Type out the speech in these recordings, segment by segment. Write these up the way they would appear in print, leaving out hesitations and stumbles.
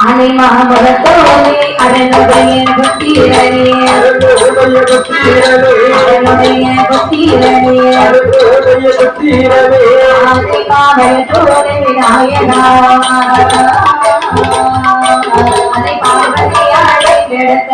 அனை மாமரத்தோனே அதனுடைய புத்திரனே அனை மாமரத்தோனே விநாயகா அதை பார்வதியாரை எடுத்த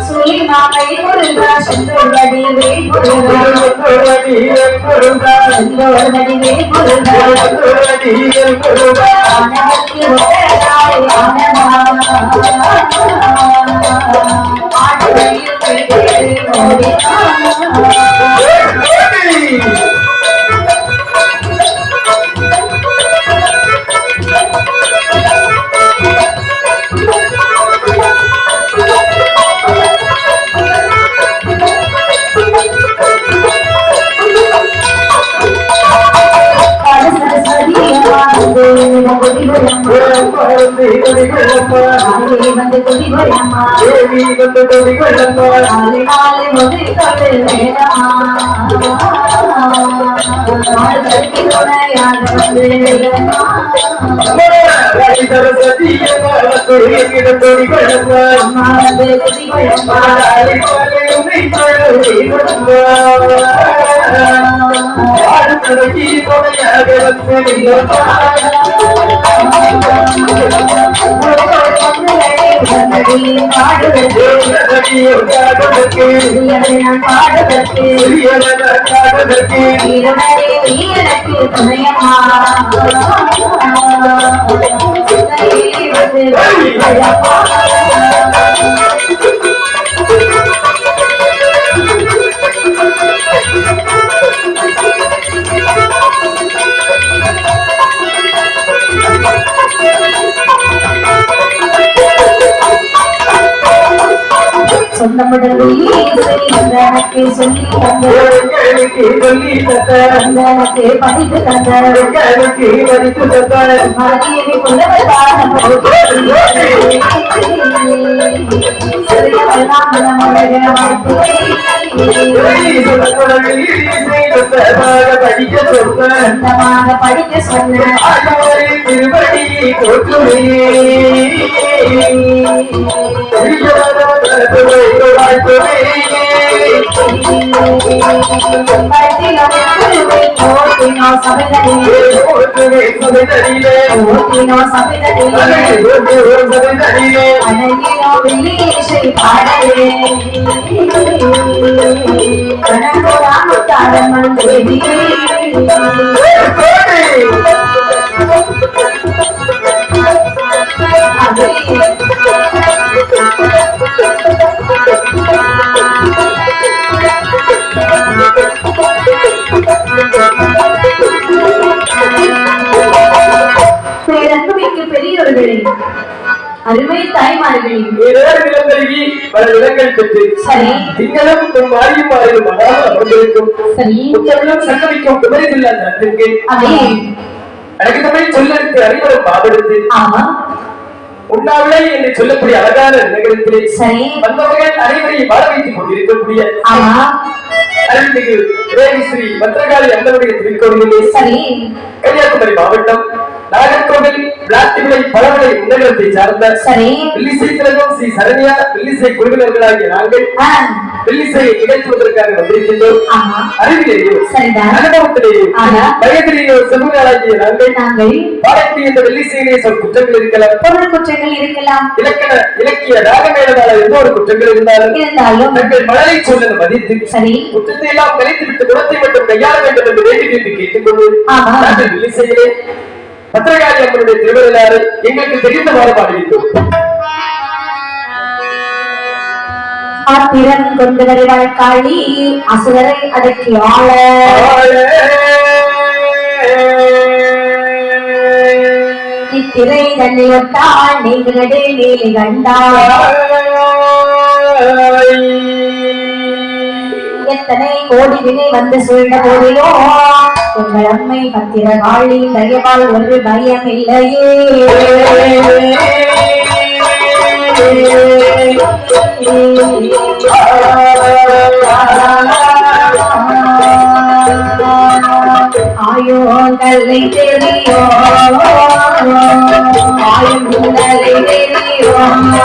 சுழிமாமை முருகா செந்தோர்வடி முருகா சொந்தமுடன் சொல்லி சொல்லி படித்து படிக்க சொன்ன பெரியவர்களே, அருமை தாய்மார்களே, பல இடங்கள் பெற்று திங்களும் மாறியும் மாறியும் அமர்ந்திருக்கும் சங்கமிக்கும் குமரில்லா தனத்திற்கு அடக்கத்தமிழ் சொல்லெடுத்து அறிவுறும் பாபெடுத்து உண்ணாவிலை என்று சொல்லக்கூடிய அழகான நகரத்திலே வந்தவர்கள் அனைவரையும் வாழ வைத்துக் கொண்டிருக்கக்கூடிய அருள்மிகு ஸ்ரீ பத்ரகாளி அம்மனுடைய திருக்கோவிலிலே கன்னியாகுமரி மாவட்டம் நாகர்கோவில் விளாத்திவிளை பழமலை உன்னகரத்தை சார்ந்த வில்லிசை திலகம் ஸ்ரீ சரண்யா வில்லிசை குழுவினர்களாகிய நாங்கள் வில்லிசையை நிகழ்த்துவதற்காக வந்திருக்கின்றோம். அறிவிலேயோ அனுபவத்திலேயோ வயதிலேயோ செல்வங்களாகிய நாங்கள் பாடக்கூடிய இந்த வில்லிசையிலே சொல் குற்றங்கள் இருக்கலாம், பொருள் குற்றங்கள் இருக்கலாம், இலக்கிய ராகமேளதால எந்த ஒரு குற்றங்கள் இருந்தாலும் தங்கள் மலரை சொல்ல மதித்து குற்றத்தை எல்லாம் கலைத்துவிட்டு குணத்தை மட்டும் கையாள வேண்டும் என்று வேண்டி கேட்டுக்கொண்டு நாங்கள் வில்லிசையிலே பத்திரகாளி அம்மனுடைய திருவிழாவை எங்களுக்கு தெரிந்தவாறு பாடுகின்றோம். ஆத்திரம் கொண்டு வருவாள் காளி அசுரரை அடக்கி ஆள திரை தன்னையொட்டால் நீங்களே நீலி கண்டாய் எத்தனை கோடி வினை வந்து சூழ்ந்த போதிலோ எங்கள் அம்மை பத்திரகாளி தயவால் ஒரு பயம் இல்லையே ஆயோ கல்லை தெரியும் ஆயுங்களை தெரியும்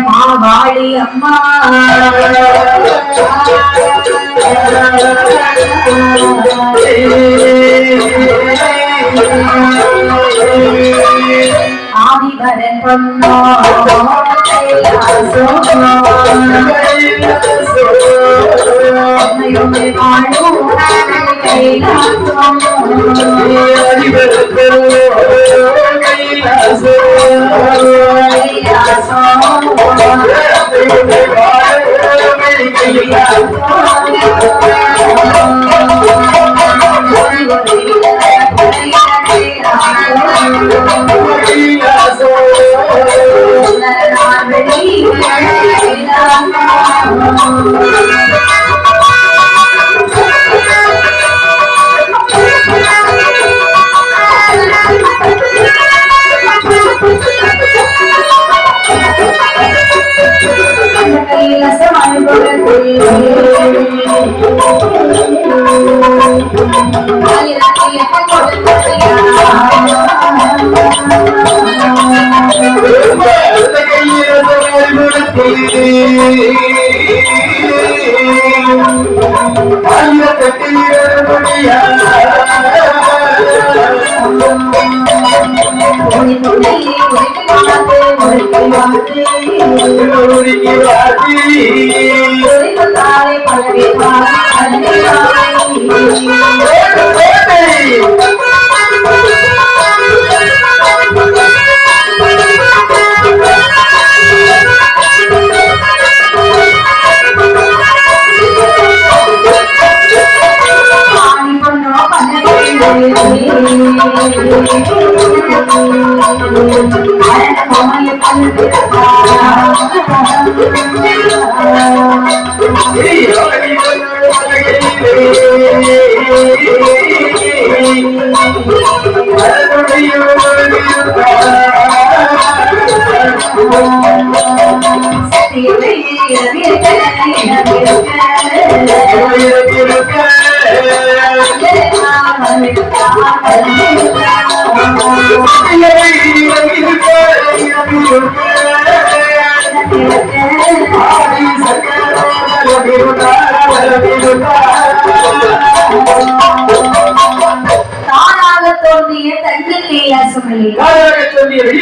மாவாளி அம்மா ஆதிவரன் பொன்னோ Thank you.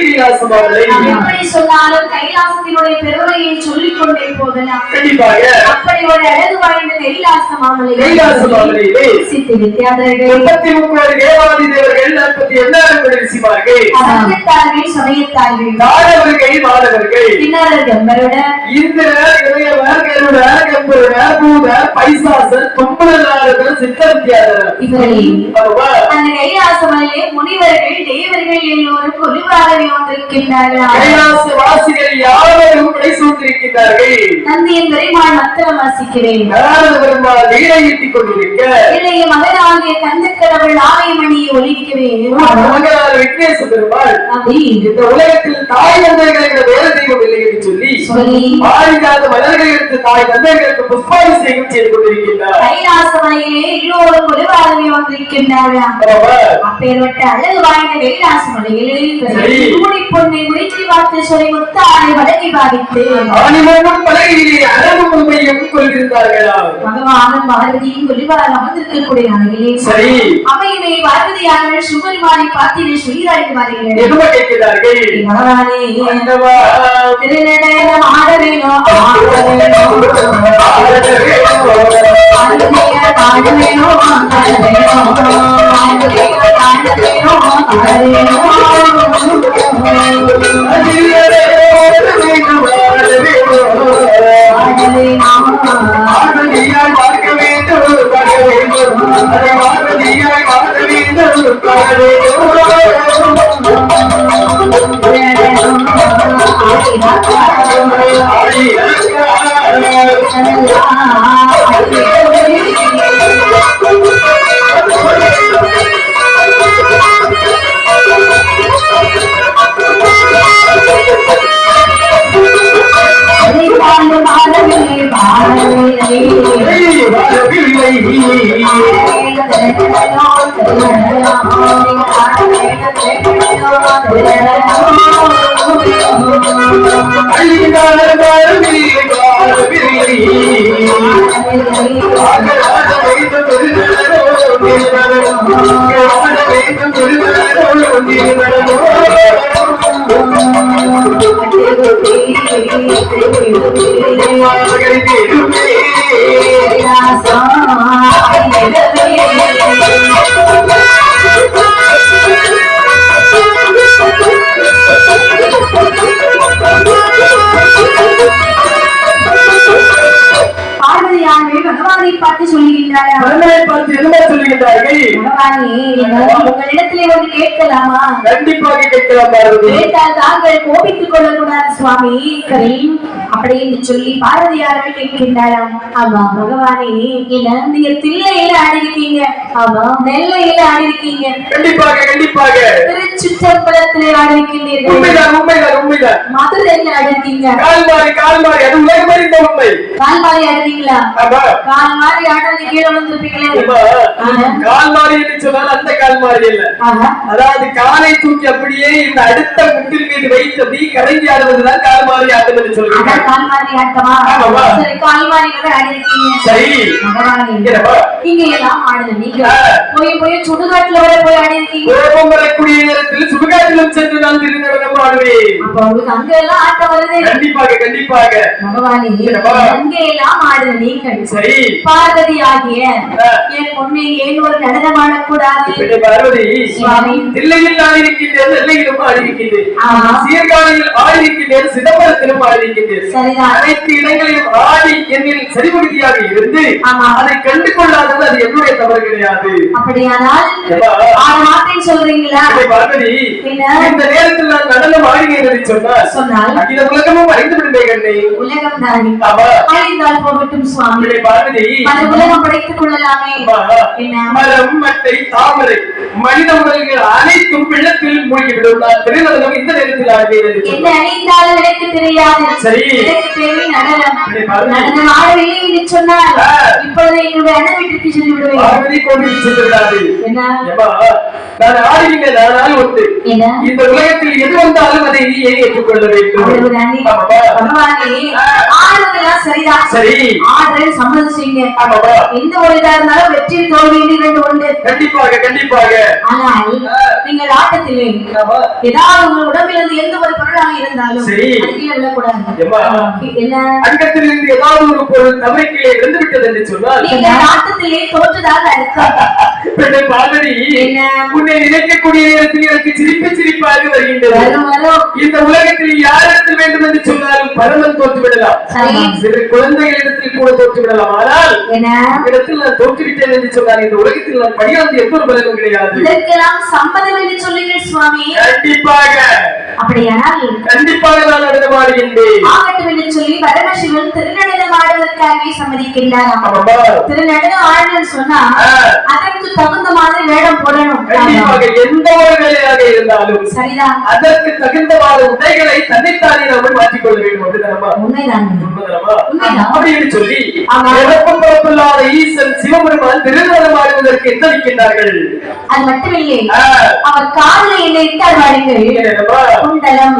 எப்படி சொன்னாலும் கைலாசத்தினுடைய பெருமையை சொல்லிக் கொண்டே போகலாம். அப்படி ஒரு அழகு வாய்ந்த கைலாச மாமலையிலே சித்தி வித்யாதரர்கள் 33 தேவாதி தேவர்கள் 48 ரிஷிமார்கள் சமயத்தார்கள் சமயத்தார்கள் தாரவர்கள் மாதவர்கள் கிண்ணறர் கம்பருடன் இந்திரர் இளையவர் கருடர் கம்பருடர் பூதர் பைசாசர் தொம்பனாரர்கள் சித்த வித்யாதரர் இவர்களில் அந்த கைலாச மலையிலே முனிவர்கள் தேவர்கள் எல்லோரும் குழுவாகவே வந்திருக்கின்றார்கள். கைலாச வாசிகள் யாவரும் விடை சூழ்ந்திருக்கிறார்கள். நந்தியின் பெருமாள் மத்தளம் வாசிக்கிறேன். நாரத பெருமாள் வீணை ஈட்டிக் கொண்டிருக்க இளைய மகனாகிய கந்தக்கடவுள் ஆலயமணியை ஒலிக்கவே மகனார் விக்னேச பெருமாள் இந்த உலகத்தில் தாய் தந்தைகளுக்கு வேறு தெய்வம் இல்லை என்று சொல்லி பாரிஜாத மலர்களை எடுத்து தாய் தந்தைகளுக்கு புஷ்பாபிஷேகம் செய்து கொண்டிருக்கின்றார். கைலாச மலையிலே எல்லோரும் குழுவாகவே வந்திருக்கின்றார்கள். அப்பேற்பட்ட அழகு வாய்ந்த கைலாச மலையிலே பொன்னை முடித்து பார்த்து சொல்லி முத்தாரை வழங்கி பாதித்து பகவானும் பார்வதியும் குளிவாக அமர்ந்திருக்கக்கூடிய அறையிலே அவையுமே பார்வதியானவர்கள் சுமரிமானை பார்த்து சொல்லிறார்கள் பகவானே திருநடனம் ஆட வேணும் கேட்கலாமா? கண்டிப்பாக கேட்கலாம் பார்வதி. கேட்டால் தாங்கள் கோபித்துக் கொள்ளக்கூடாது சுவாமி அப்படின்னு சொல்லி பாரதியார்கள் கேட்கின்றாராம். ஆமா பகவானே, இல்ல நீங்க தில்லையில ஆடிருக்கீங்க, ஆமா நெல்லையில ஆடிருக்கீங்க, கண்டிப்பாக கண்டிப்பாக திருச்சிற்றம்பலத்திலே ஆடிருக்கின்றீர்கள், உண்மைதான் உண்மைதான் உண்மைதான். மதுரையில ஆடிருக்கீங்க, கால்மாரி கால்மாரி அது உலகமறிந்த உண்மை. கால்மாரி ஆடுறீங்களா? ஆமா. கால்மாரி ஆடாது கீழே விழுந்திருப்பீங்களே. கால் மாறி என்று சொன்னால் அந்த கால் மாறி இல்ல, அதாவது காலை தூக்கி அப்படியே இந்த அடுத்த முட்டில் மீது வைத்து அப்படி கரங்கி ஆடுவதுதான் கால் மாறி ஆட்டம் என்று சொல்லுவாங்க. கால் மாறி ஆட்டமா? சரி, கால் மாறி கூட ஆடி இருக்கீங்க. சரி, இங்க எல்லாம் ஆடுன நீங்க போய் சுடுகாட்டுல வர போய் ஆடி இருக்கீங்க. கோபம் வரக்கூடிய நேரத்தில் சுடுகாட்டிலும் சென்று நான் திருநடனம் ஆடுவேன். அப்ப உங்களுக்கு அங்க எல்லாம் ஆட்டம் வருது? கண்டிப்பாக கண்டிப்பாக பகவானே, அங்க எல்லாம் ஆடுன நீங்கள் சரி பார்வதி ஆகிய என் பொண்ணை ஏன் ஒரு நடனம் ஆடக்கூடாது? பார்வதி தில்லையில் ஆடிருக்கின்றேன், நெல்லையிலும் ஆடிருக்கின்றேன், சீர்காழியில் ஆடிருக்கின்றேன், சிதம்பரத்திலும் ஆடிருக்கின்றேன். அனைத்து இடங்களிலும் ஆடி என்னில் சரிபடுத்தியாக இருந்து அதை கண்டு கொள்ளாதது அது என்னுடைய தவறு கிடையாது. அப்படியானால் மாட்டேன்னு சொல்றீங்களா? பார்வதி, இந்த நேரத்தில் நான் நடனம் ஆடினேன் என்று சொன்னால் அகில உலகமும் அறிந்து விடுமே கண்ணே. உலகம் தானே அழிந்தால் போகட்டும் சுவாமி. பார்வதி, அந்த உலகம் படைத்துக் கொள்ளலாமே. மரம், மட்டை, தாமரை, மனித உடல்கள் அனைத்தும் வெள்ளத்தில் மூழ்கிவிடும். நான் திருநடனம் இந்த நேரத்தில் ஆடுவேன். என்ன அழிந்தாலும் எனக்கு தெரியாது. சரி, எனக்கு தேவை நடனம். நடனம் ஆடவில்லை என்று சொன்னால் இப்பொழுது என்னுடைய அண்ணன் வீட்டுக்கு சென்று விடுவேன். பார்வதி கோவில் சென்று விடாது. என்ன நான் ஆடுகின்ற நாள் ஒன்று, இந்த உலகத்தில் எது வந்தாலும் அதை நீ ஏற்றுக்கொள்ள வேண்டும். ஆடுவதெல்லாம் சரிதான். சரி, ஆடுறது சம்மதம் செய்யுங்க. எந்த ஒரு இதா இருந்தாலும் வெற்றி தோல்வி இரண்டு உண்டு. கண்டிப்பாக கண்டிப்பாக. ஆனால் நீங்கள் ஆட்டத்திலே ஏதாவது உங்கள் உடம்பிலிருந்து எந்த ஒரு பொருளாக இருந்தாலும் கீழே விழக்கூடாது. என்ன அங்கத்திலிருந்து ஏதாவது ஒரு பொருள் தவறி கீழே விழுந்து விட்டது என்று சொன்னால் நீங்கள் ஆட்டத்திலே தோற்றதாக அர்த்தம். பார்வதி, உன்னை நினைக்கக்கூடிய நேரத்தில் எனக்கு சிரிப்பாக வருகின்றது. இந்த உலகத்தில் யாரிடத்தில் வேண்டும் என்று சொன்னாலும் பரமன் தோற்று விடலாம், சிறு குழந்தைகளிடத்தில் கூட தோற்று விடலாம். ஆனால் இடத்தில் நான் தோற்றுவிட்டேன் என்று சொன்னால் இந்த உலகத்தில் நான் படியாந்து எந்த ஒரு பலனும் கிடையாது. இதற்கெல்லாம் சம்மதம் என்று சொல்லுங்கள் சுவாமி. கண்டிப்பாக. அப்படியானால் கண்டிப்பாக நான் நடனம் ஆடுகின்றேன். ஆகட்டும் என்று சொல்லி பரமசிவன் திருநடனம் ஆடுவதற்காகவே சம்மதிக்கின்றார். திருநடனம் ஆடுன்னு சொன்னா அதற்கு தகுந்த மாதிரி வேடம் போடணும். கண்டிப்பாக எந்த ஒரு வேலையாக இருந்தாலும் சரிதான், அதற்கு தகுந்தவாறு உடைகளை தன்னைத்தானே நாம் மாற்றிக்கொள்ள வேண்டும். உண்மைதான். அப்படி என்று சொல்லி பிறப்பில்லாத ஈசன் சிவபெருமான் திருநடனம் ஆடுவதற்கு எத்தனிக்கின்றார்கள். அது மட்டுமில்லை, அவர் காலில் என்ன இட்டார் பாருங்கள். குண்டலம்.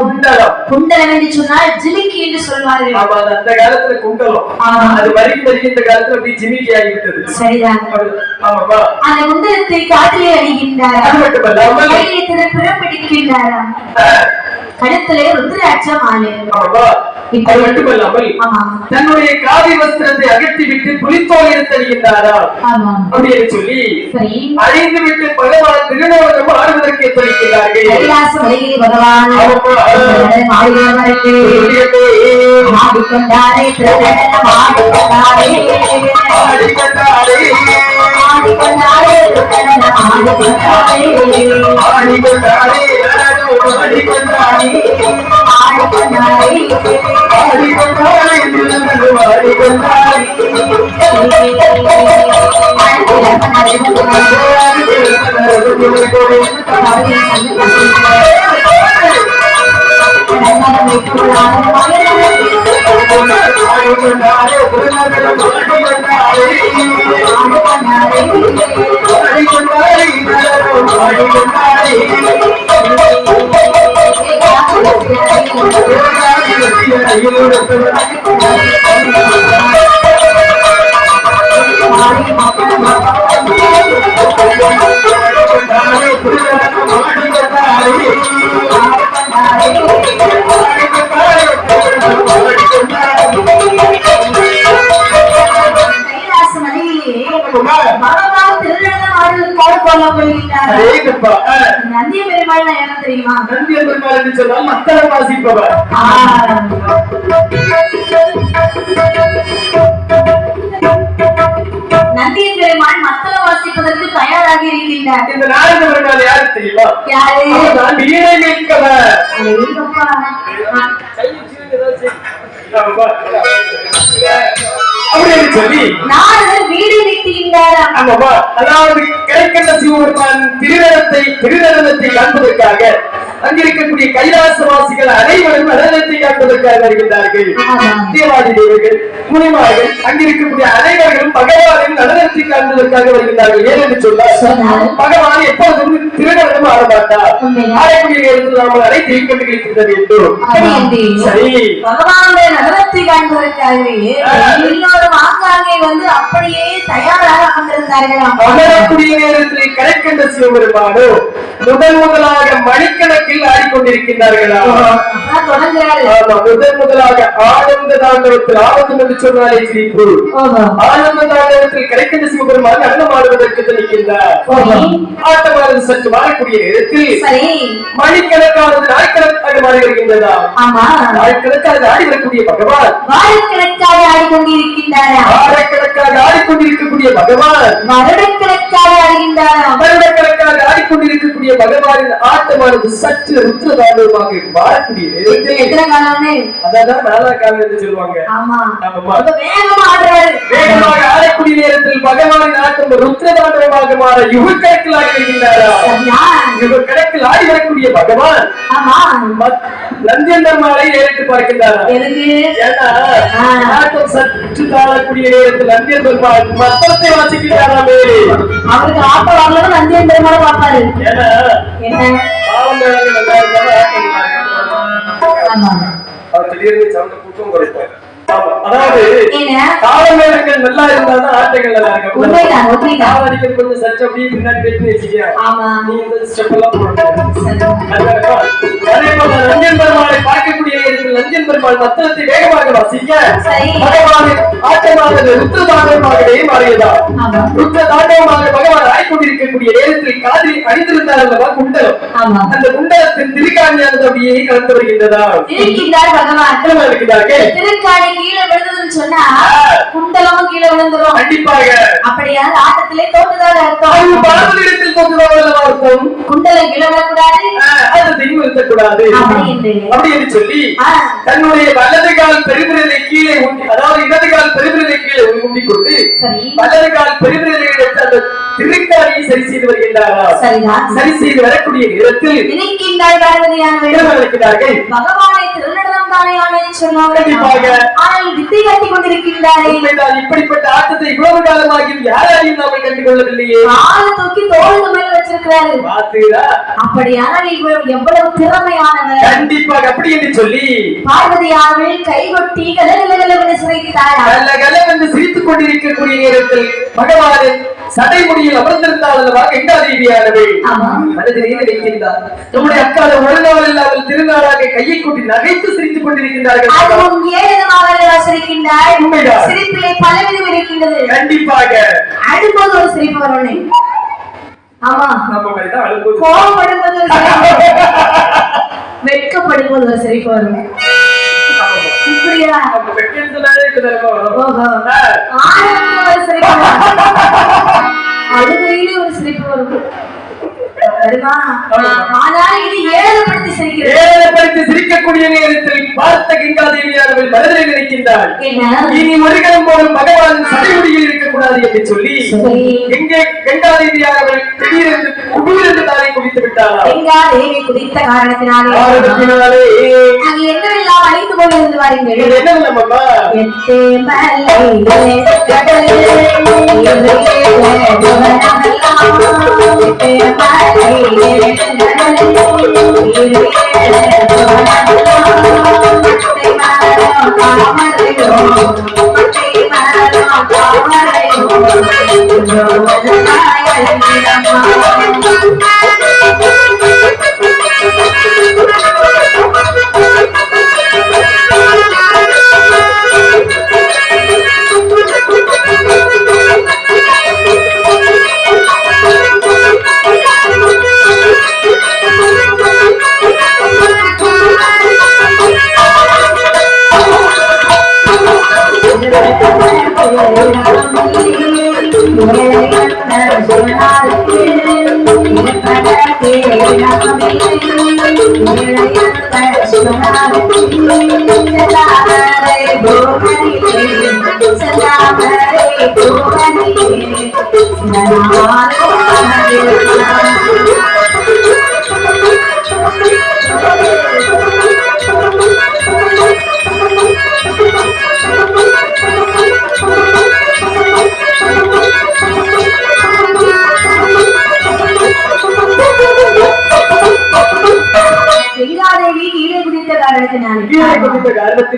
குண்டலம் என்று சொன்னால் ஜிமிக்கி என்று சொல்வார்கள். அந்த காலத்துல குண்டலம், அது வருகின்ற காலத்துல அப்படி ஜிமிக்கி ஆகிவிட்டது. சரிதான். அந்த குண்டலத்தை காட்டிலே அணிகின்றார். பிடிக்கின்றாராம். கழுத்திலே ருத்ராட்சம் மாலை. அது மட்டுமல்லாமல் தன்னுடைய காவி வஸ்திரத்தை அகற்றிவிட்டு புலித்தோல் எடுத்தறிகின்றாரா அப்படின்னு சொல்லி அழிந்து விட்டு பகவான் திருநடனம் ஆடுவதற்கு எத்தனிக்கிறார்கள். நந்திய பெருமாள் என்ன தெரியுமா? நந்திய பெருமாள் என்று சொன்னால் மத்தளம் வாசிப்பவர். நந்திய பெருமாள் மத்தளம் வாசிப்பதற்கு தயாராக இருக்கின்றார். இந்த நாரத பெருமாள் யாரு தெரியுமா? யாரு? வீணை மீட்கவர். அப்படின்னு சொல்லி நாரதர் வீடு நிற்கின்றாராம். அதாவது கிடைக்கின்ற சிவபெருமான் திருநடனத்தை காண்பதற்காக அங்கிருக்கக்கூடிய கைலாசவாசிகள் அனைவரும் நடனத்தை காண்பதற்காக வருகின்றார்கள். தேவாதி தேவர்கள், முனிமார்கள், அங்கிருக்கக்கூடிய அனைவர்களும் பகவானின் நடனத்தை காண்பதற்காக வருகின்றார்கள். ஏனென்று சொன்னால் பகவான் எப்போதும் திருநடனம் ஆடமாட்டார். ஆடக்கூடிய நேரத்தில் நாம் அனைத்தையும் கண்டுகளித்திருக்க வேண்டும். சரி, பகவானுடைய நடனத்தை காண்பதற்காகவே எல்லோரும் ஆங்காங்கே வந்து அப்படியே தயாராக அமர்ந்திருந்தார்களாம். அமரக்கூடிய நேரத்தில் கணக்கென்ற சிவபெருமானோ முதலாக மணிக்கணக்கில் ஆடிக்கொண்டிருக்கின்றார்களா? முதலாக ஆனந்த தாண்டவத்தில் ஆனந்தம் என்று சொன்னாலே சிரிப்பு. ஆனந்த தாண்டவத்தில் கிடைக்கின்ற சிவபெருமான் நடனம் ஆடுவதற்கு நிற்கின்றார். ஆட்டமானது சற்று மாறக்கூடிய நேரத்தில் மணிக்கணக்கானது நாட்கணக்காக மாறி வருகின்றதா? நாட்கணக்காக ஆடி வரக்கூடிய பகவான் வாரக்கணக்காக ஆடிக்கொண்டிருக்கின்றாரா? வாரக்கணக்காக ஆடிக்கொண்டிருக்கக்கூடிய பகவான் வருடக்கணக்காக ஆடுகின்றாரா? வருடக்கணக்காக ஆடிக்கொண்டிருக்கக்கூடிய பகவானின் ஆட்டமானது சற்று ருத்ரதாண்டவமாக மாறக்கூடிய நேரத்தில் எத்தனை காலம்னு அதான் நாளாக்காலம் என்று சொல்லுவாங்க. வேகமாக ஆடக்கூடிய நேரத்தில் பகவானின் ஆட்டம் ருத்ரதாண்டவமாக மாற யுகக்கணக்கில் ஆடி வருகின்றாரா? யுகக்கணக்கில் ஆடி வரக்கூடிய பகவான் நந்தியந்தர்மாலை ஏறிட்டு பார்க்கின்றாரா? ஏன்னா ஆட்டம் சற்று தாழக்கூடிய நேரத்தில் நந்தியந்தர்மால் மத்தத்தை வாசிக்கின்றாராமே. அவருக்கு ஆட்டம் வரலன்னு நந்தியந்தர்மாலை பார்ப்பாரு. ஏன்னா என்ன பாவம் நல்லா இருந்தாலும் அவர் திடீர்னு சவுண்ட கூட்டம் குறைப்பார். அதாவது காலமேளங்கள் நல்லா இருந்தாதான் ஆட்டங்கள் நல்லா இருக்கும். காலடிக்கிறது கொஞ்சம் சற்று அப்படியே பின்னாடி பேசி வச்சுக்கியா நீ இந்த ஸ்டெப் எல்லாம் போடணும். லஞ்சன் பெருமாளை பார்க்கக்கூடிய நேரத்தில் லஞ்சன் பெருமாள் மத்தளத்தை வேகமாக வாசிக்க பகவானின் ஆட்டமானது ருத்ர தாண்டவமாகவே மாறியதா? ருத்ர தாண்டவமாக பகவான் ஆய்கொண்டிருக்கக்கூடிய நேரத்தில் காதில் அணிந்திருந்தார் அல்லவா குண்டலம். அந்த குண்டலத்தின் திருக்காணியானது அப்படியே கலந்து வருகின்றதா? திருக்காணி கீழே விழுந்ததுன்னு சொன்னா குண்டலமும் கீழே விழுந்துரும். கண்டிப்பாக அப்படியா? ஆட்டத்திலே தோற்றுதாக அர்த்தம். பாரதத்தில் தோற்றுதாக அர்த்தம். குண்டலம் கீழே விழக்கூடாது, அது தெய்வம் இருக்கக்கூடாது அப்படி என்று சொல்லி தன்னுடைய வலது கால் பெருவிரலை கீழே ஊண்டி, அதாவது இடது கால் பெருவிரலை கீழே ஊண்டிக் கொண்டு வலது கால் பெருவிரலை எடுத்து அந்த திருக்காணியை சரி செய்து வருகின்றாரா? சரி செய்து வரக்கூடிய நேரத்தில் நினைக்கின்றார் பார்வதியானவர்கள் பகவானை திருநடனம் தானே சொன்னார்கள். ஆனால் வித்தை காட்டிக் கொண்டிருக்கின்றாரே. இப்படிப்பட்ட ஆட்டத்தை இவ்வளவு காலமாகியும் யாரையும் நாம கண்டுகொள்ளவில்லையே. ஆளை தூக்கி தோளுக்கு மேல வச்சிருக்கிறாரு. பாத்தீங்களா? அப்படியானால் இவர் எவ்வளவு திறமையானவர். கண்டிப்பாக அப்படி என்று சொல்லி பார்வதியானவள் கைகொட்டி கலகலகலவென்று சிரித்தார். கலகலவென்று சிரித்துக் கொண்டிருக்கக்கூடிய நேரத்தில் பகவானின் சடைமுடியில் அமர்ந்திருந்தால் அல்லவா கங்காதேவியானவள் மனதிலே நினைக்கின்றார். நம்முடைய அக்கால ஒரு நாள் இல்லாமல் திருநாளாக கையை கொண்டு நகைத்து சிரித்துக் கொண்டிருக்கின்றார்கள். சிரிப்பிலே பலவிதம் இருக்கின்றது. கண்டிப்பாக அழும்போது ஒரு சிரிப்பு வரணும். ஆமா, கோபப்படும்போது ஒரு சிரிப்பு, வெட்கப்படும்போது ஒரு சிரிப்பு வரும். இப்படியா? அழுகையிலே ஒரு சிரிப்பு வரும். ஏழப்படுத்தி சிரிக்கக்கூடிய நேரத்தில் பார்த்த கங்காதேவியானவள் மனதில் நினைக்கின்றார், இனி முருகன் போலும் பகவான் சடைமுடியில் இருக்கக்கூடாது என்று சொல்லி எங்கே கங்காதேவியானவள் திடீரென்று குடியிருந்து தானே குடித்து விட்டாரா? கங்காதேவி குடித்த காரணத்தினாலே அங்கு என்னவெல்லாம் அழிந்து கொண்டிருந்து வாருங்கள். என்னவெல்லாம்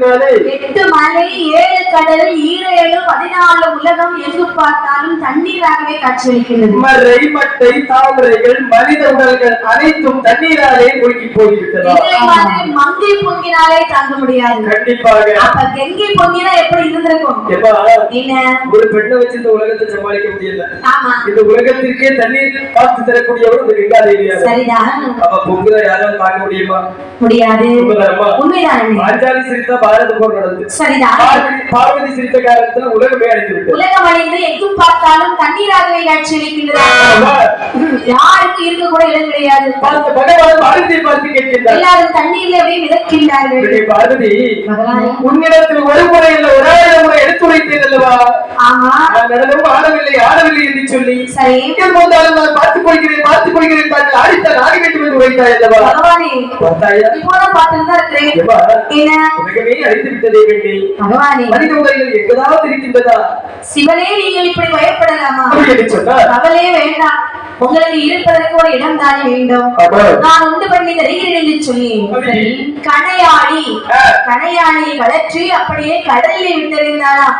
மலை 8 மலை 7 கடல் 7 14 உலகம் எங்கு பார்த்தாலும் தண்ணீராகவே காட்சியளிக்கிறது. மறை மட்டை தாமரைகள் மனித உடல்கள் அனைத்தும் தண்ணீராலே மூழ்கி போய்விட்டதா? இதே மாதிரி மங்கை பொங்கினாலே தாங்க முடியாது. கண்டிப்பாக. அப்ப கங்கை பொங்கினா எப்படி இருந்திருக்கும்? என்ன ஒரு பெண்ணை வச்சு இந்த உலகத்தை சமாளிக்க முடியல. ஆமா, இந்த உலகத்திற்கே தண்ணீர் காத்து தரக்கூடியவர் இந்த கங்காதேவியா. சரிதான். அப்ப பொங்குற யாராலும் பார்க்க முடியுமா? முடியாது. உண்மைதான். பாஞ்சாலி சிரித்தா பாரத போர் நடந்தது. சரிதான். பார்வதி சிரித்த காலத்துல உலகமே அழிந்து விட்டது. உலகம் அழிந்து எங்கும் பார்த்தாலும் தண்ணீராகவே காட்சியளிக்கின்றது. யாருக்கு இருக்க கூட இடம் கிடையாது. பகவான் பாரதியை பார்த்து கேட்கின்றார். எல்லாரும் தண்ணீர்ல அப்படியே மிதக்கின்றார்கள். பார்வதி, உன்னிடத்தில் ஒரு முறை இல்ல 1000 முறை எடுத்துரைத்தேன் அல்லவா? ஆமா, நான் நடனம் ஆடவில்லை ஆடவில்லை என்று சொல்லி சரி போந்தாலும் நான் பார்த்துக் கொள்கிறேன் தாங்கள் ஆடித்தான் ஆடி வேண்டும் என்று உரைத்தாய் அல்லவா? பகவானே, பார்த்தாயா? இப்போதான் பார்த்துட்டு தான் இருக்கிறேன். என்ன உலகமே அழித்து விட்டதே பெண்ணே. பகவானே, மனித உலகில் எங்கதாவது இருக்கின்றதா? சிவனே, நீங்கள் இப்படி பயப்படலாமா? அப்படி சொன்னார். கவலையே வேண்டாம், உங்களுக்கு இருப்பதற்கு ஒரு இடம் தானே வேண்டும். நான் உண்டு பண்ணி தருகிறேன் என்று சொல்லி கணையாளியை கலற்றி அப்படியே கடலில் விட்டறிந்தாராம்.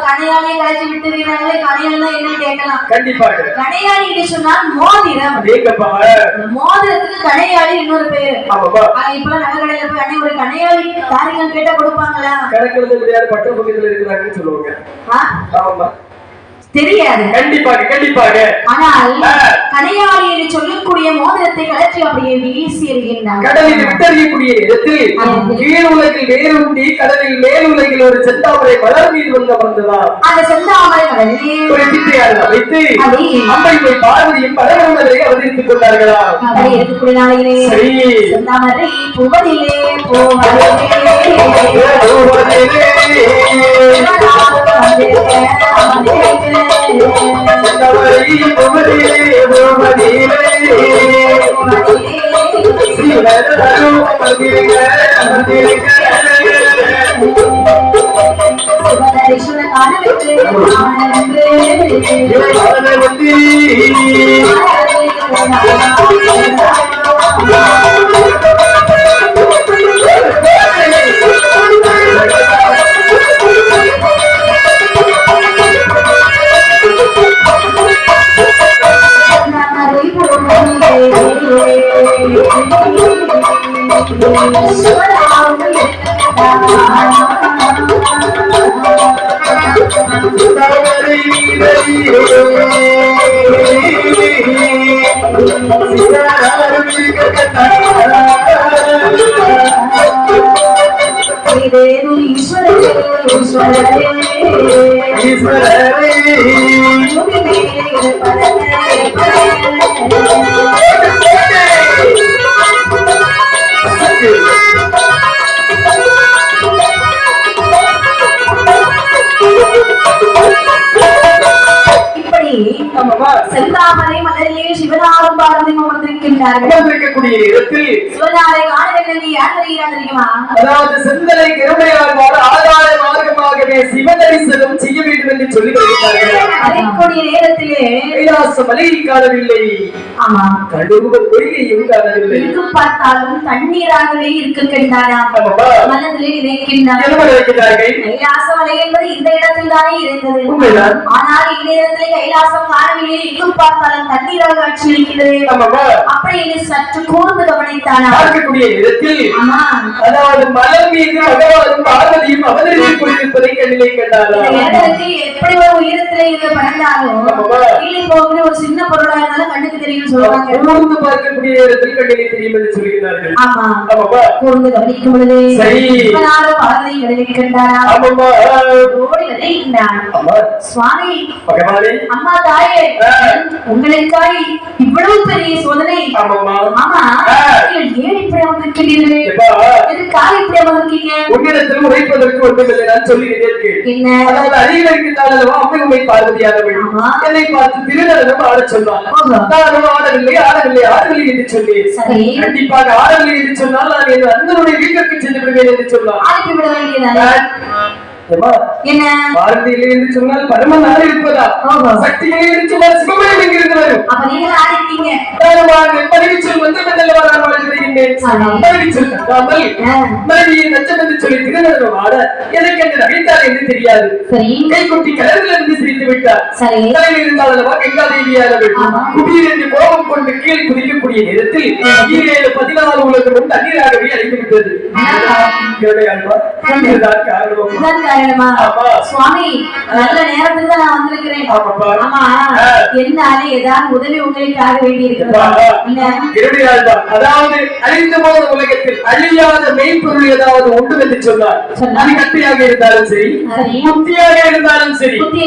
கணையாளியை கலச்சி விட்டுறாங்களே, கணையாளி என்ன கேட்கலாம். கண்டிப்பாக கணையாளி என்று சொன்னால் மோதிரம். மோதிரத்துக்கு கணையாளி இன்னொரு பேரு. இப்ப நகைக்கடையில போய் அன்னை ஒரு கணையாளி தாரிகம் கேட்டா கொடுப்பாங்களா? கணக்கு முடியாது, பட்ட பக்கத்துல இருக்கிறாங்கன்னு சொல்லுவாங்க. தெரியாது. கண்டிப்பாக. ஆனால் கணையாளி என்று சொல்லக்கூடிய மோதிரத்தை கலற்றி அப்படியே வீசி எறிகின்றார். கடலில் விட்டறியக்கூடிய இடத்தில் கீழ் உலகில் வேறு உண்டி கடலில் மேல் உலகில் ஒரு செந்தாமரை மலர் மீது வந்ததா? அந்த செந்தாமரை மலரில் ஒரு சித்தையாக வைத்து அம்பை போய் பார்வதியும் பலவர்களை அவதரித்துக் கொண்டார்களா? அப்படி இருக்கக்கூடிய நாளிலே செந்தாமரை புவதிலே செந்தாமரை மலரிலே சிவனாரும் பார்வதியும் அமர்ந்திருக்கின்றார்கள். சிவனாரை காணவில்லை யார் தெரியுமா? அதாவது செந்தலை கருமையால் ஆதார மார்க்கமாகவே சிவதரிசனம் செய்ய வேண்டும் என்று சொல்லி வருகிறார்கள். அதற்குரிய நேரத்திலே கைலாச மலையை காணவில்லை. ஆமா, கடுகு பொய்கையும் காணவில்லை. எங்கு பார்த்தாலும் தண்ணீராகவே இருக்கின்றாராம். மனதிலே நினைக்கின்றார்கள். கைலாச மலை என்பது இந்த இடத்தில் தானே இருந்தது. ஆனால் இந்நேரத்திலே கைலாசம் காணவில்லை, எங்கும் பார்த்தாலும் தண்ணீராக காட்சியளிக்கிறது. அப்படி என்று சற்று கூர்ந்து கவனித்தானாம். பார்க்கக்கூடிய இடத்தில் அதாவது மலர் மீது பகவானும் பார்வதியும் அவதரித்துக் கொண்டிருப்பதை கண்ணிலே கண்டாராம். எப்படி ஒரு உயரத்திலே இருந்து பறந்தாலும் கீழே போகக்கூடிய ஒரு சின்ன பொருளா இருந்தாலும் கண்ணுக்கு தெரியும் சொல்லுவாங்க. கூர்ந்து பார்க்கக்கூடிய இடத்தில் கண்ணிலே தெரியும் என்று சொல்கிறார்கள். ஆமா, கூர்ந்து கவனிக்கும் பொழுது பார்வதி கண்டாராம். ஓடி வருகின்றான். சுவாமி, அம்மா தாயே, உங்களுக்காய் இவ்வளவு பெரிய சோதனை. ஆமா, ஏன் இப்படி அமர்ந்திருக்கிறீர்கள்? எதுக்காக இப்படி அமர்ந்திருக்கீங்க? உன்னிடத்தில் உரைப்பதற்கு ஒன்றுமில்லை, நான் சொல்லுகிறேன். என்ன? அதாவது அருகில் இருக்கின்றால் அல்லவா அம்மை உண்மை பார்வதியானவள் என்னை பார்த்து திருநடனம் ஆடச் சொன்னான். நானும் ஆடவில்லை என்று சொல்லி கண்டிப்பாக ஆடவில்லை என்று சொன்னால் நான் என் அண்ணனுடைய வீட்டிற்கு சென்று விடுவேன் என்று சொன்னான். ஏம்மா, என்ன பாரதியிலே என்று சொன்னால் பரமன் ஆறு இருப்பதா? சக்தியிலே என்று சொன்னால் சிவமயம் எங்கிருந்து வரும்? அப்ப நீங்க ஆடி இருக்கீங்க. பதவிச்சொல் வந்தமென்றல்லவா நான் வாழ்கிறேன். பதவிச்சொல் தட்டாமல் மனைவியை நச்சம் என்று சொல்லி திருநகரம் ஆட எனக்கு என்று நகைத்தார் என்று தெரியாது. கைக்குட்டி கலரில் இருந்து சிரித்து விட்டார். தலையில் இருந்தால் அல்லவா கங்காதேவியானவள் குபீர் என்று கோபம் கொண்டு கீழ் குதிக்கக்கூடிய நேரத்தில் 14 உலகமும் தண்ணீராகவே அடைந்து விட்டது. சுவாமி, நல்ல நேரத்துல தான் நான் வந்திருக்கிறேன். ஆமா, என்னால ஏதாவது உதவி உங்களுக்காக வேண்டி இருக்கிறது. அதாவது அழிந்து போன உலகத்தில் அழியாத மெய்ப்பொருள் ஏதாவது உண்டு என்று சொன்னார். அது கத்தியாக இருந்தாலும் சரி, குத்தியாக இருந்தாலும் சரி. குத்தி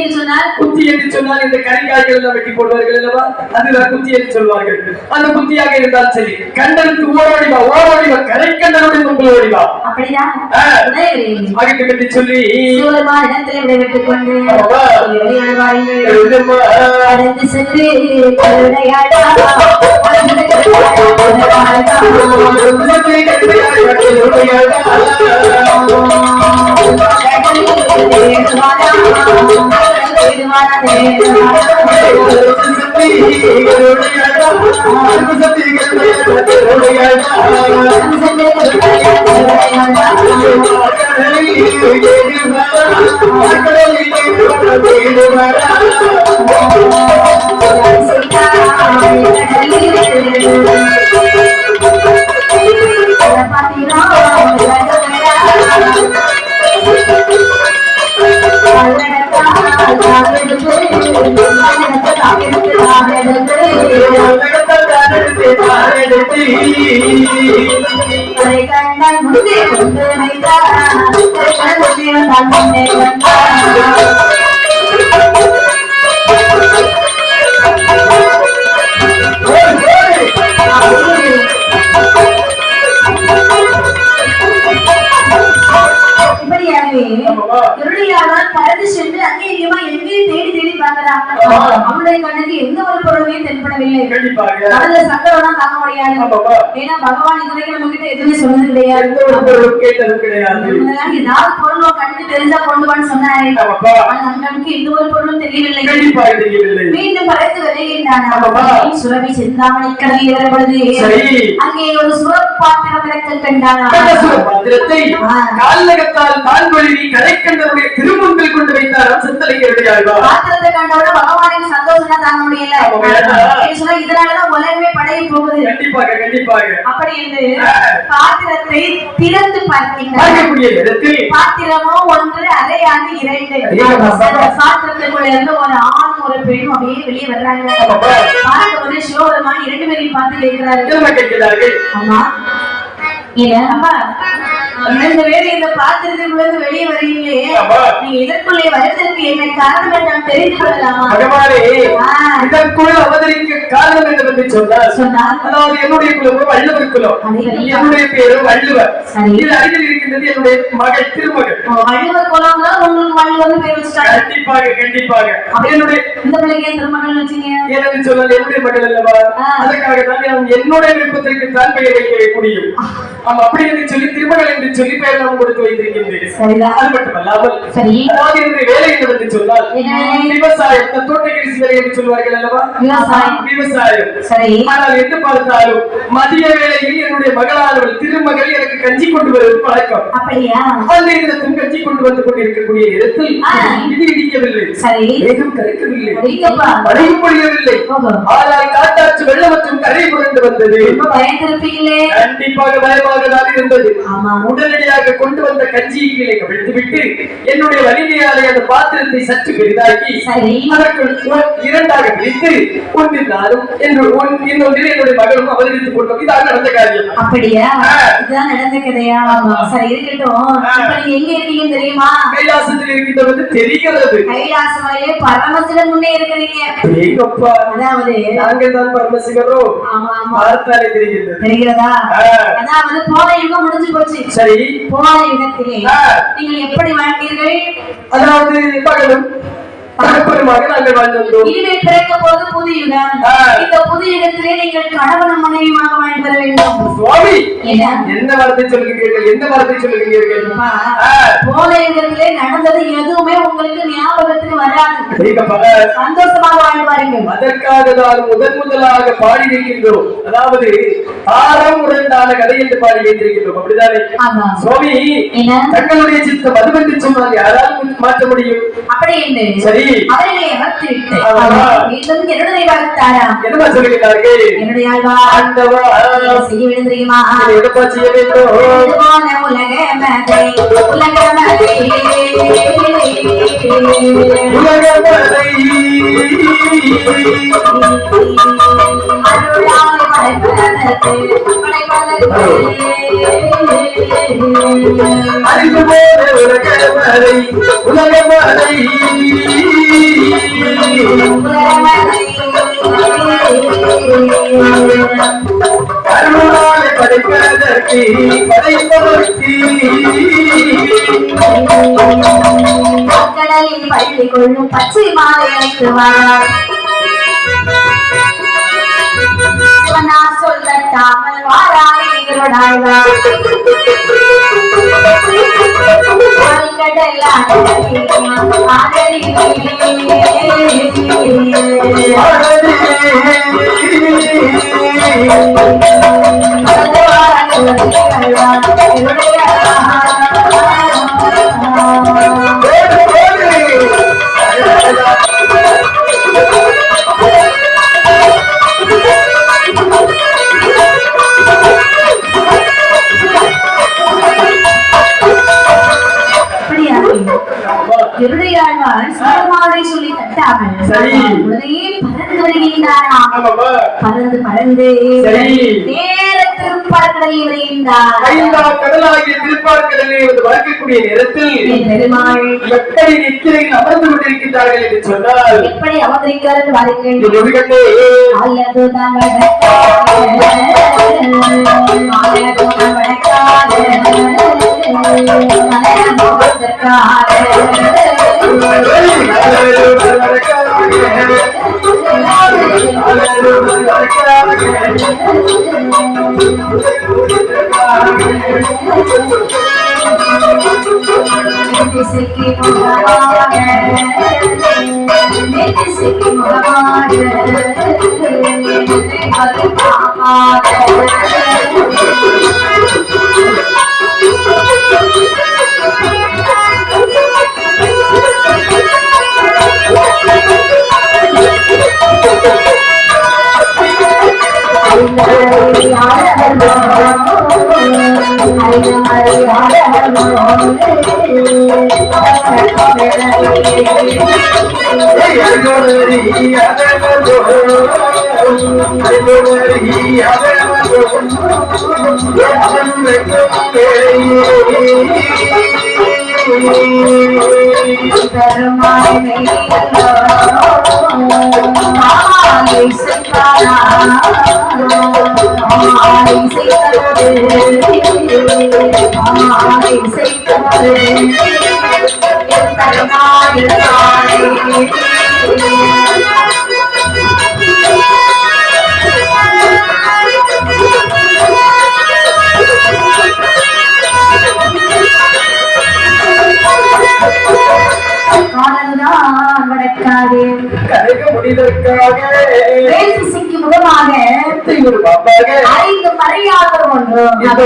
என்று சொன்னால் இந்த கரிகாய்கள் எல்லாம் வெட்டி போடுவார்கள் அல்லவா, அதுதான் குத்தி என்று சொல்வார்கள். அந்த குத்தியாக இருந்தாலும் சரி, கண்டனுக்கு ஓடிவா ஓடிவா, கரை கண்டனுடன் உங்கள் ஓடிவா. அப்படிதான் அகிட்டு கட்டி சொல்லி இடத்துல விடைபெற்றுக் கொண்டு அடைந்து சென்று பறந்து சென்று அங்கேயுமா எங்கேயும் தேடி தேடி பார்க்கிறாங்க. அவனுடைய கண்ணுக்கு எந்த ஒரு பொருளுமே தென்படவில்லை. அதுல சக்கரம் தாங்க முடியாது. ஏன்னா பகவான் இதுவரைக்கும் நம்ம கிட்ட எதுவுமே சொன்னது கிடையாது. ஏதாவது பொருள் கண்ணுக்கு தெரிஞ்சா கொண்டு வான்னு சொன்னாரு. நமக்கு எந்த ஒரு பொருளும் தெரியவில்லை. மீண்டும் பறந்து வருகின்றான். சுரபி செந்தாமணி கடலில் வரப்படுது. அங்கே ஒரு சுரப்பாத்திரம் விளக்க கண்டானா. திருமணத்தில் கொண்டு வைத்தார் செந்தலைக்கு பாத்திரத்தை கண்டவுட பகவானுக்கு சந்தோஷம் தாங்க முடியல. இதனாலதான் உலகமே படைய போகுது. கண்டிப்பாக கண்டிப்பாக. அப்படி என்று பாத்திரத்தை திறந்து பார்க்கின்றார். பாத்திரமோ ஒன்று, அரையாண்டு 2. பாத்திரத்துக்குள்ள இருந்து ஒரு ஆண் ஒரு பெண் அப்படியே வெளியே வர்றாங்க. பார்க்கும்போது சிவபெருமான் 2 பேரையும் பார்த்து கேட்கிறாரு. ஆமா, இந்த வேலை இந்த பாத்திரத்துக்குள்ள வெளியே வரீங்களே, நீங்க இதற்குள்ளே வருவதற்கு என்ன காரணம் நான் தெரிந்து கொள்ளலாமா? இதற்குள் அவதரிக்க காரணம் என்று சொன்னார். அதாவது என்னுடைய குலம் வள்ளுவர் குலம். என்னுடைய பேரு வள்ளுவர். இது அருகில் இருக்கின்றது என்னுடைய மகள் திருமகள். வள்ளுவர் குலம் உங்களுக்கு வள்ளுவர் பேர் வச்சுட்டாங்க. கண்டிப்பாக கண்டிப்பாக. என்னுடைய இந்த பிள்ளைக்கு திருமகள் வச்சீங்க ஏன்னு சொன்னால் என்னுடைய மகள் அல்லவா, அதற்காக தான் என்னுடைய விருப்பத்திற்கு தான் பெயர் வைக்க முடியும். அப்படி என்று சொல்லி திருமகள் என்று சொல்லி பெயர் நாம் கொடுத்து வைத்திருக்கின்றேன். அது மட்டுமல்லாமல் அதாவது என்னுடைய வேலை என்று சொன்னால் விவசாயம், தோட்டக்கரிசி வேலை என்று சொல்வார்கள் அல்லவா, விவசாயம். ஆனால் எது பார்த்தாலும் மதிய வேளையில் என்னுடைய மகளானவள் திருமகள் எனக்கு கஞ்சி கொண்டு வருவது பழக்கம். அந்த இடத்தில் கஞ்சி கொண்டு வந்து கொண்டிருக்கக்கூடிய இடத்தில் இது இடிக்கவில்லை, வேகம் கரைக்கவில்லை, மழையும் பொழியவில்லை. ஆனால் காட்டாற்று வெள்ளம் மற்றும் கரை புரண்டு வந்தது. கண்டிப்பாக பயமாக தான் இருந்தது. உடனடியாக கொண்டு வந்த கஞ்சியை கீழே கவிழ்த்துவிட்டு என்னுடைய வலிமையாலே அந்த பாத்திரத்தை சற்று பெரிதாக்கி அதற்குள் 2ஆக பிரித்து ஒன்றில் நானும் இன்னொன்றில் என்னுடைய மகளும் அவதரித்துக் கொண்டோம். இதான் நடந்த காரியம். அப்படியா? இதுதான் நடந்த கதையா? சரி, இருக்கட்டும். இப்ப நீங்க எங்க இருக்கீங்கன்னு தெரியுமா? கைலாசத்தில் இருக்கின்றது தெரிகிறது. கைலாச மலையிலே பரமசிவன் முன்னே இருக்கிறீங்க. அதாவது நாங்கள் தான் பரமசிவரோ. பார்த்தாலே தெரிகிறதா? அதாவது போன யுகம் முடிஞ்சு போச்சு. சரி, போன யுகத்திலே நீங்கள் எப்படி வாழ்ந்தீர்கள்? அதாவது பகலும் தகப்பனுமாக நாங்கள் வாழ்ந்து வந்தோம். இனிமேல் பிறக்க போது புது யுகம். இந்த புது யுகத்திலே நீங்கள் கணவனும் மனைவியுமாக வாழ்ந்து வர வேண்டும். சுவாமி என்ன என்ன வார்த்தை சொல்லுகிறீர்கள்? எந்த வார்த்தை சொல்லுகிறீர்கள்? போன யுகத்திலே நடந்தது எதுவுமே உங்களுக்கு ஞாபகத்துக்கு வராது. நீங்க சந்தோஷமாக வாழ்ந்து வாருங்கள். அதற்காக தான் முதலாக பாடி வைக்கின்றோம். அதாவது ஆரம் உடனான கதை என்று பாடி வைத்திருக்கின்றோம். அப்படிதானே சுவாமி? தங்களுடைய சித்தம் அதுவென்று சொன்னால் யாரால் மாற்ற முடியும்? அப்படி என்று சரி அவர்களை அமர்த்திவிட்டு மீண்டும் என்னுடைய வாழ்த்தாரா என்ன சொல்லுகிறார்கள்? என்னுடைய ஆண்டவா செய்ய வேண்டும் தெரியுமா? எதப்பா செய்ய வேண்டும்? உலக மதை உலக மதை உலக மதை அருளால் படைப்பதற்கு அறிந்து போன உலக மதை உலக மதை அருளால் படைப்பதற்கு கடலில் பள்ளி கொள்ளும் பச்சை மாலை அழைத்துவார் நான் சொல்லட்டாமல் வாராய்களோடாழ்வார் சொல்லி தட்டாமல் உடனே பறந்து வருகின்றாராம். பறந்து பறந்து நேரத்திற்கு பறக்கடலில் வருகின்றார். கடலாகிய திருப்பார்கடலில் வந்து வளர்க்கக்கூடிய நேரத்தில் பெருமாள் எப்படி நித்திரையில் அமர்ந்து கொண்டிருக்கின்றார்கள் என்று சொன்னால் எப்படி அமர்ந்திருக்கிறார்கள் வாருங்கள். அல்லது தான்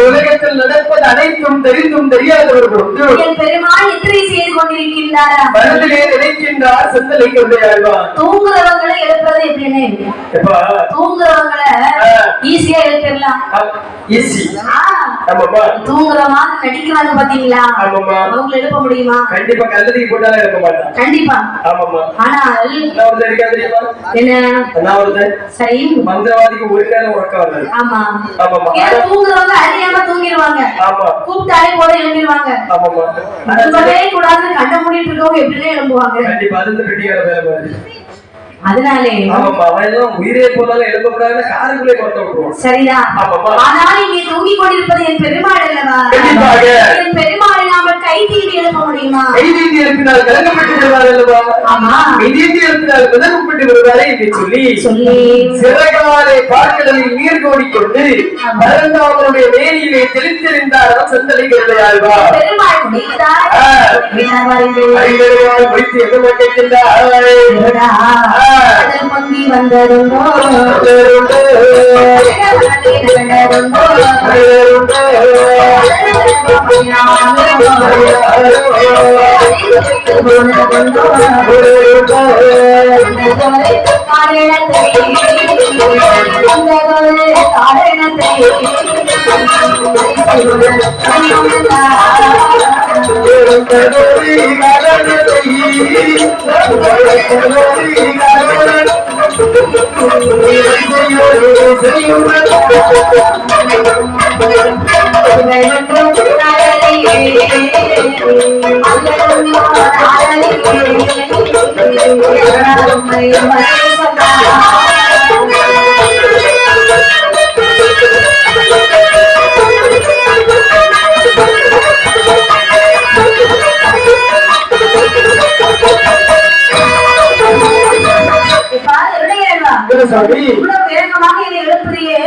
உலகத்தில் நடப்பது அனைத்தும் தெரிந்தும் தெரியாதவர் ஒன்று பெருமாள் எத்தனை செய்து கொண்டிருக்கின்றார். மனதிலே நினைக்கின்றார் சிந்தனை கொண்டாழ்வார். தூங்குறவங்களை எழுப்புறது எப்படின்னு தூங்குறவங்களை ஈஸியா எழுப்பிடலாம். தூங்குற மாதிரி நடிக்கிறாங்க பாத்தீங்களா? அவங்க எழுப்ப முடியுமா? கண்டிப்பா கல்லதி போட்டாலும் எழுப்ப மாட்டாங்க. கண்டிப்பா. ஆனால் என்ன சரி மந்திரவாதிக்கு ஒரு நேரம் உறக்கம் வராது. ஆமா தூங்குறவங்க அறியாம தூங்கிடுவாங்க. கூப்பிட்டாலே போல எழுப்பிடுவாங்க. கூடாது கண்ண மூடிட்டு இருக்கவங்க எப்படின்னு எழுப்புவாங்க. கண்டிப்பா அது பெட்டியால வேலை மாதிரி. அதனாலே உயிரே போனாலும் எழுப்பக்கூடாது காருக்குள்ளே கொண்டு விட்டுருவோம். சரிதான். ஆனால் இங்கே தூங்கிக் கொண்டிருப்பது என் பெருமாள் அல்லவா? என் பெருமாளை நாம கை தீண்டி எழுப்ப முடியுமா? கை தீண்டி எழுப்பினால் கலங்கப்பட்டு விடுவார் அல்லவா? ஆமா. மிதித்து எழுப்பினால் விதக்கப்பட்டு விடுவாரே என்று சொல்லி சிறகாலே பார்க்கடலில் நீர் கோடிக்கொண்டு பரந்தாமனுடைய வேலியிலே தெளித்தெறிந்தாராம் செந்தலை கருடையாழ்வா. பெருமாள் முடித்தார். முடித்து எங்க கேட்கின்றார் பொங்கி வந்ததுண்டோ வேகமாக என்னை எழுப்புறியே,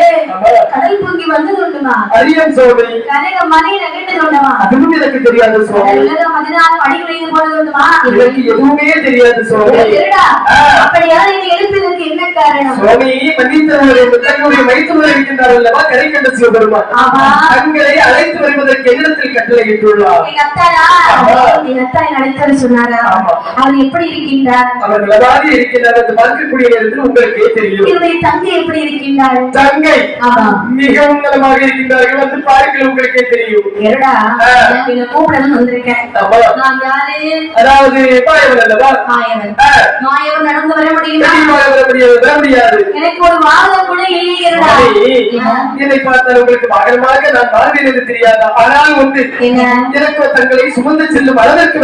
கடல் பொங்கி வந்தது உண்டுமா? அறியம் சோழி கனக மணியில கேட்டது உண்டுமா? அதுவும் எனக்கு தெரியாது சோழி. உலகம் 14 படிகளில் போனது உண்டுமா? எனக்கு எதுவுமே தெரியாது சோழி. திருடா, அப்படியா என்னை எழுப்பதற்கு என்ன காரணம்? சுவாமி மன்னித்தவர்களுடைய தன்னுடைய மைத்துனர் இருக்கின்றார் அல்லவா கரைக்கண்ட சிவபெருமான். தங்களை அழைத்து வருவதற்கு என்னிடத்தில் கட்டளை இட்டுள்ளார். எங்க அத்தாரா? எங்க அத்தா அழைத்து சொன்னாரா? அவர் எப்படி இருக்கின்றார்? அவர் நலமாக இருக்கின்றார் என்று பார்க்கக்கூடிய நேரத்தில் உங்களுக்கே தெரியும். என்னுடைய தங்கை எப்படி இருக்கின்றார்? தங்கை மிகவும் நலமாக இருக்கின்றார்கள் வந்து பாருங்கள் உங்களுக்கே தெரியும். திருடா, என்ன கூப்பிடணும் வந்திருக்கேன். நான் யாரு? அதாவது மாயவன் அல்லவா? மாயவன். மாயவன் நடந்து வர முடியுமா? வர முடியாது. எனக்கு ஒரு வாகனம் கூட இல்லையேடா. என்னை பார்த்தால் உங்களுக்கு வாகனமாக நான் வாழ்வேன் என்று தெரியாதா? ஆனால் ஒன்று, எனக்கு தங்களை சுமந்து செல்லும் அளவிற்கு